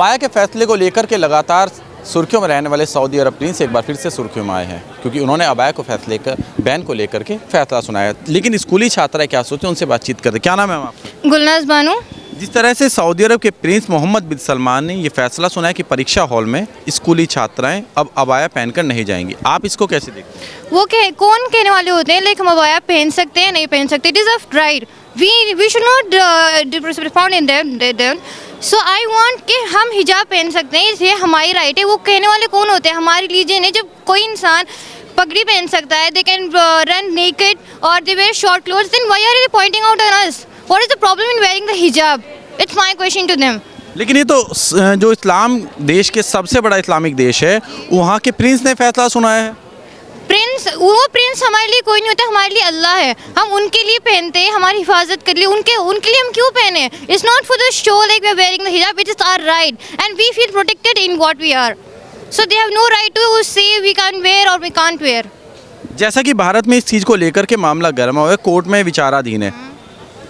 Abaya के फैसले को लेकर के लगातार सुर्खियों में रहने वाले सऊदी अरब प्रिंस एक बार फिर से सुर्खियों में आए हैं, क्योंकि उन्होंने अबाया को फैसले का बैन को लेकर के फैसला सुनाया। लेकिन स्कूली छात्राएं क्या सोचते हैं, उनसे बातचीत करते। क्या नाम है आपका? गुलनाज बानू। जिस तरह से सऊदी अरब के प्रिंस मोहम्मद बिन सलमान ने ये फैसला सुनाया कि परीक्षा हॉल में स्कूली छात्राएं अब अबाया पहनकर नहीं जाएंगी, आप इसको कैसे देखते हैं? वो कौन कहने वाले होते हैं लाइक हम अबाया पहन सकते हैं नहीं पहन सकते? It is a right, we should not respond in them. So I want कि हम हिजाब पहन सकते हैं, ये हमारी राइट है। वो कहने वाले कौन होते हैं? हमारे रिलीजन है। जब कोई इंसान पगड़ी पहन सकता है, दे कैन रन नेकेड और they wear short clothes, then why are they pointing out on us? What is the problem in wearing the hijab? It's my question to them. लेकिन ये तो जो इस्लाम देश के सबसे बड़ा इस्लामिक देश है, वहाँ के प्रिंस ने फैसला सुनाया है। वो प्रिंस हमारे लिए कोई नहीं होता, हमारे लिए अल्लाह है। हम उनके लिए पहनते हैं, हमारी हिफाजत के लिए। उनके लिए हम क्यों पहने? It's not for the show like we are wearing the hijab, it is our right and we feel protected in what we are. So they have no right to say we can wear or we can't wear. जैसा कि भारत में इस चीज़ को लेकर के मामला गर्मा हुआ है, कोर्ट में विचाराधीन है।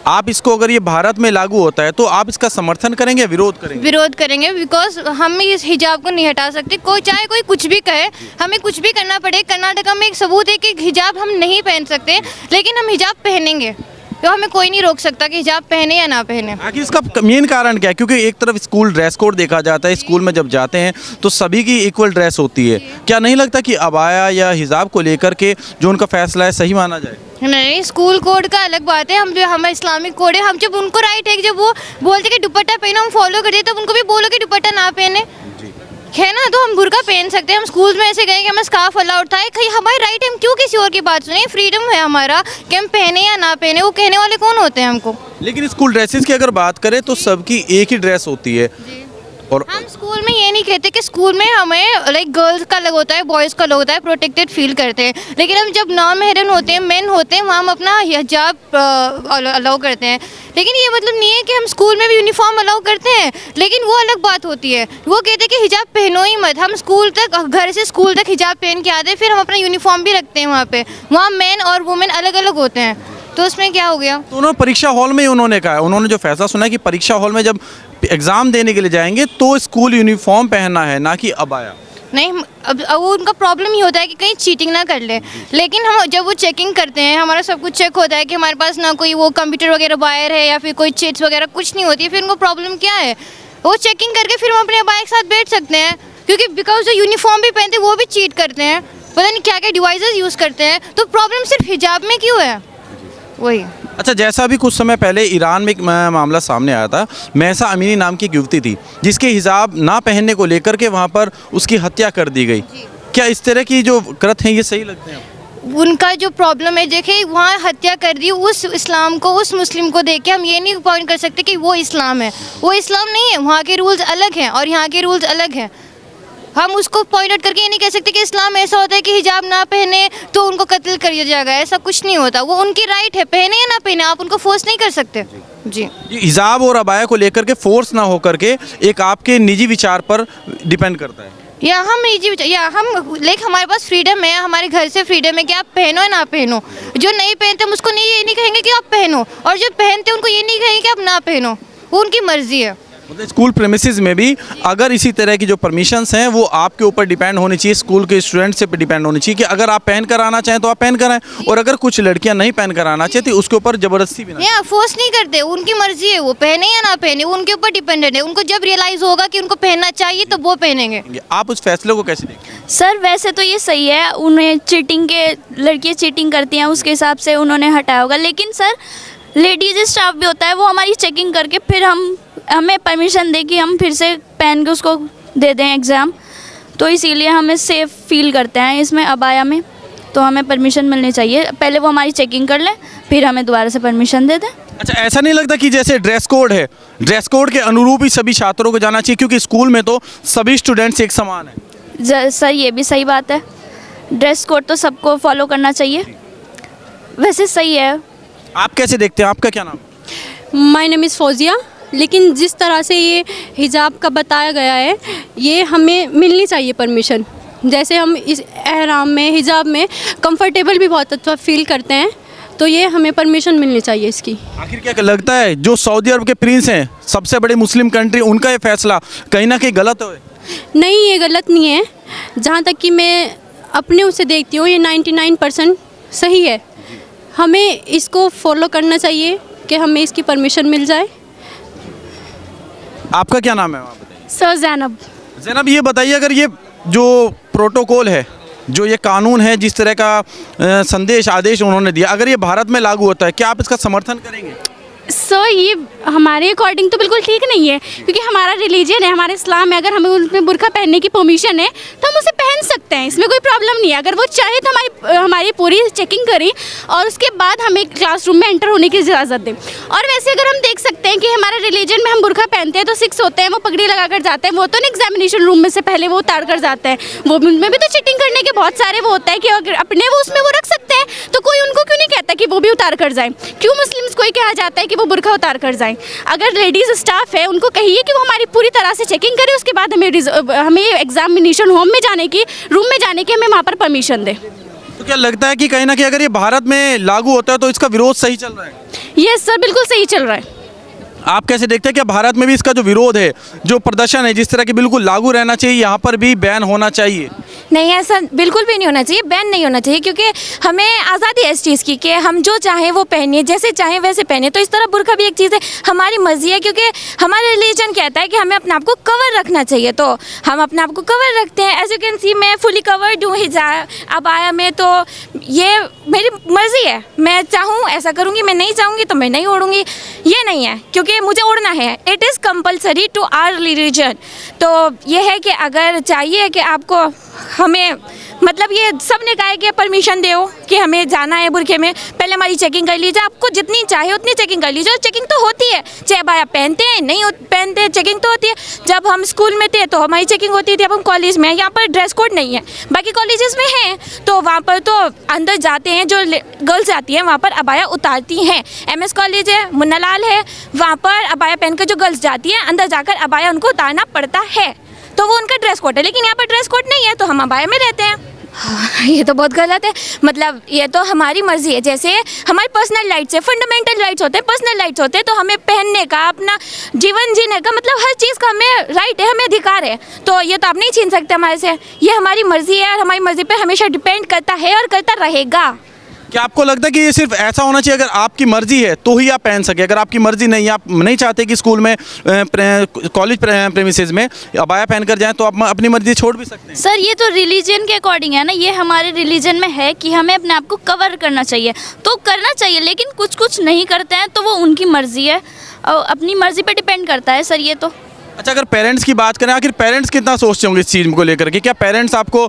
आप इसको अगर ये भारत में लागू होता है तो आप इसका समर्थन करेंगे या विरोध करेंगे? विरोध करेंगे, बिकॉज हम इस हिजाब को नहीं हटा सकते। कोई चाहे कोई कुछ भी कहे, हमें कुछ भी करना पड़े। कर्नाटका में एक सबूत है कि हिजाब हम नहीं पहन सकते, लेकिन हम हिजाब पहनेंगे। तो हमें कोई नहीं रोक सकता कि हिजाब पहने या ना पहने। आखिर इसका मेन कारण क्या है? क्योंकि एक तरफ स्कूल ड्रेस कोड देखा जाता है, स्कूल में जब जाते हैं तो सभी की इक्वल ड्रेस होती है। क्या नहीं लगता कि अबाया या हिजाब को लेकर के जो उनका फैसला है सही माना जाए? नहीं, स्कूल कोड का अलग बात है। हम जो हमारा इस्लामिक कोड है, हम जब उनको राइट है कि जब वो बोलते कि दुपट्टा पहनो, हम फॉलो करते, तब उनको भी बोलो कि दुपट्टा ना पहने, है ना? तो हम बुर्का पहन सकते हैं। हम स्कूल में ऐसे गए कि हमें स्कार्फ अलाउड था, हमारी राइट है, हम क्यों किसी और की बात सुने? फ्रीडम है हमारा कि हम पहने या ना पहने। वो कहने वाले कौन होते हैं हमको? लेकिन स्कूल ड्रेसेस की अगर बात करें तो सबकी एक ही ड्रेस होती है। और हम स्कूल में ये नहीं कहते कि स्कूल में हमें लाइक गर्ल्स का अलग होता है, बॉयज़ का अलग होता है, प्रोटेक्टेड फील करते हैं। लेकिन हम जब नॉन मेहरम होते हैं, मेन होते हैं, वहाँ हम अपना हिजाब अलाउ करते हैं। लेकिन ये मतलब नहीं है कि हम स्कूल में भी यूनिफॉर्म अलाउ करते हैं, लेकिन वो अलग बात होती है। वो कहते हैं कि हिजाब पहनो ही मत। हम स्कूल तक, घर से स्कूल तक हिजाब पहन के आते हैं, फिर हम अपना यूनिफॉर्म भी रखते हैं वहाँ पे। वहाँ मेन और वुमेन अलग अलग होते हैं, तो उसमें क्या हो गया? तो उन्होंने परीक्षा हॉल में ही उन्होंने कहा, उन्होंने जो फैसला सुना है कि परीक्षा हॉल में जब एग्ज़ाम देने के लिए जाएंगे तो स्कूल यूनिफॉर्म पहनना है, ना कि अबाया। नहीं, अब वो उनका प्रॉब्लम ही होता है कि कहीं चीटिंग ना कर ले। लेकिन हम जब वो चेकिंग करते हैं, हमारा सब कुछ चेक होता है कि हमारे पास ना कोई वो कंप्यूटर वगैरह वायर है या फिर कोई चिट्स वगैरह कुछ नहीं होती है। फिर उनको प्रॉब्लम क्या है? वो चेकिंग करके फिर हम अपने अबाया के साथ बैठ सकते हैं, क्योंकि बिकॉज जो यूनिफॉर्म भी पहनते हैं वो भी चीट करते हैं, पता नहीं क्या क्या डिवाइसेस यूज़ करते हैं। तो प्रॉब्लम सिर्फ हिजाब में क्यों है? वही। अच्छा, जैसा अभी कुछ समय पहले ईरान में एक मामला सामने आया था, महसा अमीनी नाम की एक युवती थी जिसके हिजाब ना पहनने को लेकर के वहाँ पर उसकी हत्या कर दी गई। क्या इस तरह की जो कृत्य हैं ये सही लगते हैं? उनका जो प्रॉब्लम है, देखिए वहाँ हत्या कर दी उस इस्लाम को, उस मुस्लिम को देख के हम ये नहीं पॉइंट कर सकते कि वो इस्लाम है। वो इस्लाम नहीं है, वहाँ के रूल्स अलग हैं और यहाँ के रूल्स अलग हैं। हम उसको पॉइंट आउट करके ये नहीं कह सकते कि इस्लाम ऐसा होता है कि हिजाब ना पहने तो उनको कत्ल कर दिया जाएगा। ऐसा कुछ नहीं होता। वो उनकी राइट है, पहने या ना पहने, आप उनको फोर्स नहीं कर सकते। जी, हिजाब और अबाया को लेकर के फोर्स ना होकर के एक आपके निजी विचार पर डिपेंड करता है, या हम निजी विचार, या हम लाइक हमारे पास फ्रीडम है, हमारे घर से फ्रीडम है कि आप पहनो या ना पहनो। जो नहीं पहनते हम उसको ये नहीं कहेंगे कि आप पहनो, और जो पहनते उनको ये नहीं कहेंगे कि आप ना पहनो। वो उनकी मर्जी है। मतलब स्कूल प्रेमिसेस में भी अगर इसी तरह की जो परमिशंस हैं वो आपके ऊपर डिपेंड होनी चाहिए, स्कूल के स्टूडेंट से डिपेंड होनी चाहिए कि अगर आप पहन कर आना चाहें तो आप पहन कर आएँ, और अगर कुछ लड़कियां नहीं पहन कर आना चाहती उसके ऊपर ज़बरदस्ती भी ना, फोर्स नहीं करते। उनकी मर्जी है, वो पहने या ना पहने, वो उनके ऊपर डिपेंडेंट है। उनको जब रियलाइज़ होगा कि उनको पहनना चाहिए तो वो पहनेंगे। आप उस फैसले को कैसे देखते हैं? सर वैसे तो ये सही है, उन्हें चीटिंग के, लड़कियाँ चीटिंग करती हैं उसके हिसाब से उन्होंने हटाया होगा। लेकिन सर लेडीज स्टाफ भी होता है, वो हमारी चेकिंग करके फिर हमें परमिशन दे कि हम फिर से पहन के उसको दे दें एग्ज़ाम। तो इसीलिए हमें सेफ़ फील करते हैं इसमें अबाया में, तो हमें परमिशन मिलनी चाहिए। पहले वो हमारी चेकिंग कर लें, फिर हमें दोबारा से परमिशन दे दें। अच्छा, ऐसा नहीं लगता कि जैसे ड्रेस कोड है, ड्रेस कोड के अनुरूप ही सभी छात्रों को जाना चाहिए, क्योंकि स्कूल में तो सभी स्टूडेंट्स एक समान है? सर ये भी सही बात है, ड्रेस कोड तो सबको फॉलो करना चाहिए, वैसे सही है। आप कैसे देखते हैं? आपका क्या नाम? My name is Fauzia. लेकिन जिस तरह से ये हिजाब का बताया गया है, ये हमें मिलनी चाहिए परमिशन। जैसे हम इस एहराम में, हिजाब में कंफर्टेबल भी बहुत अच्छा फील करते हैं, तो ये हमें परमिशन मिलनी चाहिए इसकी। आखिर क्या लगता है जो सऊदी अरब के प्रिंस हैं, सबसे बड़ी मुस्लिम कंट्री, उनका ये फैसला कहीं ना कहीं गलत है? नहीं, ये गलत नहीं है। जहाँ तक कि मैं अपने उसे देखती हूँ, ये 99% सही है। हमें इसको फॉलो करना चाहिए कि हमें इसकी परमिशन मिल जाए। आपका क्या नाम है? आप बताइए। सर ज़ैनब। ज़ैनब, ये बताइए, अगर ये जो प्रोटोकॉल है, जो ये कानून है, जिस तरह का संदेश आदेश उन्होंने दिया, अगर ये भारत में लागू होता है, क्या आप इसका समर्थन करेंगे? सर ये हमारे अकॉर्डिंग तो बिल्कुल ठीक नहीं है, क्योंकि हमारा रिलीजन है, हमारा इस्लाम है। अगर हमें उसमें बुर्का पहनने की परमिशन है तो हम उसे पहन सकते हैं, इसमें कोई प्रॉब्लम नहीं है। अगर वो चाहे तो हमारी पूरी चेकिंग करें और उसके बाद हमें क्लासरूम में एंटर होने की इजाज़त दें। और वैसे अगर हम देख सकते हैं कि हमारे रिलीजन में हम बुर्का पहनते हैं तो 6 होते हैं, वो पगड़ी लगा कर जाते हैं, वो तो नहीं एग्जामिनेशन रूम में से पहले वो उतार कर जाते हैं। वो उनमें भी तो चीटिंग करने के बहुत सारे वो होता है कि अगर अपने वो उसमें वो रख सकते हैं, तो कोई उनको क्यों नहीं कहता कि वो भी उतार कर जाएं? क्यों मुस्लिम्स को ही कहा जाता है कि वो बुर्का उतार कर जाएं? अगर लेडीज़ स्टाफ है उनको कहिए कि वो हमारी पूरी तरह से चेकिंग करे, उसके बाद हमें एग्जामिनेशन होम में जाने की, रूम में जाने की हमें वहाँ पर परमिशन दे। तो क्या लगता है कि कहीं ना कहीं अगर ये भारत में लागू होता है तो इसका विरोध सही चल रहा है? यस सर, बिल्कुल सही चल रहा है। आप कैसे देखते हैं कि भारत में भी इसका जो विरोध है, जो प्रदर्शन है, जिस तरह की बिल्कुल लागू रहना चाहिए, यहाँ पर भी बैन होना चाहिए? नहीं, ऐसा बिल्कुल भी नहीं होना चाहिए, बैन नहीं होना चाहिए, क्योंकि हमें आज़ादी है इस चीज़ की कि हम जो चाहें वो पहनिए, जैसे चाहें वैसे पहनिए। तो इस तरह बुर्का भी एक चीज़ है, हमारी मर्जी है, क्योंकि हमारा रिलीजन कहता है कि हमें अपने आप को कवर रखना चाहिए, तो हम अपने आप को कवर रखते हैं। एज यू कैन सी, मैं फुली कवर्ड हूँ हिजाब अबाया में, तो ये मेरी मर्ज़ी है। मैं चाहूँ ऐसा करूँगी, मैं नहीं चाहूँगी तो मैं नहीं ओढ़ूँगी, ये नहीं है, क्योंकि मुझे ओढ़ना है। It is compulsory to our religion. तो ये है कि अगर चाहिए कि आपको, हमें मतलब ये सब ने कहा है कि परमिशन दो कि हमें जाना है बुरखे में, पहले हमारी चेकिंग कर लीजिए, आपको जितनी चाहे उतनी चेकिंग कर लीजिए। और चेकिंग तो होती है, चाहे बाया पहनते हैं नहीं पहनते, चेकिंग तो होती है। जब हम स्कूल में थे तो हमारी चेकिंग होती थी, अब हम कॉलेज में हैं, यहाँ पर ड्रेस कोड नहीं है। बाकी कॉलेजेस में है तो वहाँ पर तो अंदर जाते हैं, जो गर्ल्स आती हैं वहाँ पर अबाया उतारती हैं। MS कॉलेज है, मुन्ना लाल है, वहाँ पर अबाया पहनकर जो गर्ल्स जाती हैं अंदर जाकर अबाया उनको उतारना पड़ता है, तो वो उनका ड्रेस कोड है। लेकिन यहाँ पर ड्रेस कोड नहीं है तो हम अबाया में रहते हैं। ये तो बहुत गलत है। मतलब ये तो हमारी मर्जी है, जैसे हमारी पर्सनल राइट्स है, फंडामेंटल राइट्स होते हैं, पर्सनल राइट्स होते हैं, तो हमें पहनने का, अपना जीवन जीने का, मतलब हर चीज़ का हमें राइट है, हमें अधिकार है। तो ये तो आप नहीं छीन सकते हमारे से, ये हमारी मर्जी है और हमारी मर्जी पे हमेशा डिपेंड करता है और करता रहेगा। क्या आपको लगता है कि ये सिर्फ ऐसा होना चाहिए, अगर आपकी मर्जी है तो ही आप पहन सके, अगर आपकी मर्जी नहीं, आप नहीं चाहते कि स्कूल में, कॉलेज प्रेमिसेस में अबाया पहनकर जाएं, तो आप अपनी मर्जी छोड़ भी सकते हैं? सर ये तो रिलीजन के अकॉर्डिंग है ना, ये हमारे रिलीजन में है कि हमें अपने आप को कवर करना चाहिए, तो करना चाहिए। लेकिन कुछ कुछ नहीं करते हैं तो वो उनकी मर्जी है, और अपनी मर्जी पे डिपेंड करता है सर ये तो। अच्छा, अगर पेरेंट्स की बात करें, आखिर पेरेंट्स कितना सोचते होंगे इस चीज़ को लेकर के? क्या पेरेंट्स आपको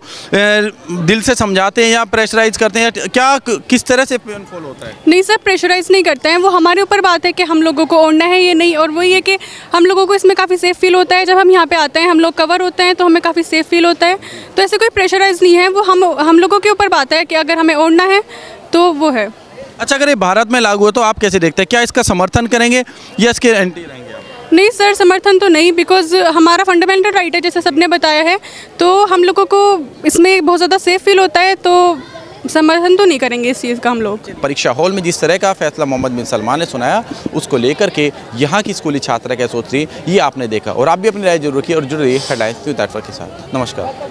दिल से समझाते हैं या प्रेशराइज करते हैं, या क्या किस तरह से फॉलो होता है? नहीं सर, प्रेशराइज नहीं करते हैं, वो हमारे ऊपर बात है कि हम लोगों को ओढ़ना है ये नहीं। और वही है कि हम लोगों को इसमें काफ़ी सेफ़ फील होता है, जब हम यहाँ पे आते हैं, हम लोग कवर होते हैं तो हमें काफ़ी सेफ़ फील होता है। तो ऐसे कोई प्रेशराइज नहीं है, वो हम लोगों के ऊपर बात है कि अगर हमें ओढ़ना है तो वो है। अच्छा, अगर ये भारत में लागू हो तो आप कैसे देखते हैं? क्या इसका समर्थन करेंगे या इसके एंटी रहेंगे? नहीं सर, समर्थन तो नहीं, बिकॉज हमारा फंडामेंटल राइट है, जैसे सबने बताया है, तो हम लोगों को इसमें बहुत ज़्यादा सेफ फील होता है, तो समर्थन तो नहीं करेंगे इस चीज़ का हम लोग। परीक्षा हॉल में जिस तरह का फैसला मोहम्मद बिन सलमान ने सुनाया, उसको लेकर के यहाँ की स्कूली छात्रा क्या सोच रही, ये आपने देखा। और आप भी अपनी राय जरूर रखिए और जुड़ रहिए हेडलाइंस के साथ। नमस्कार।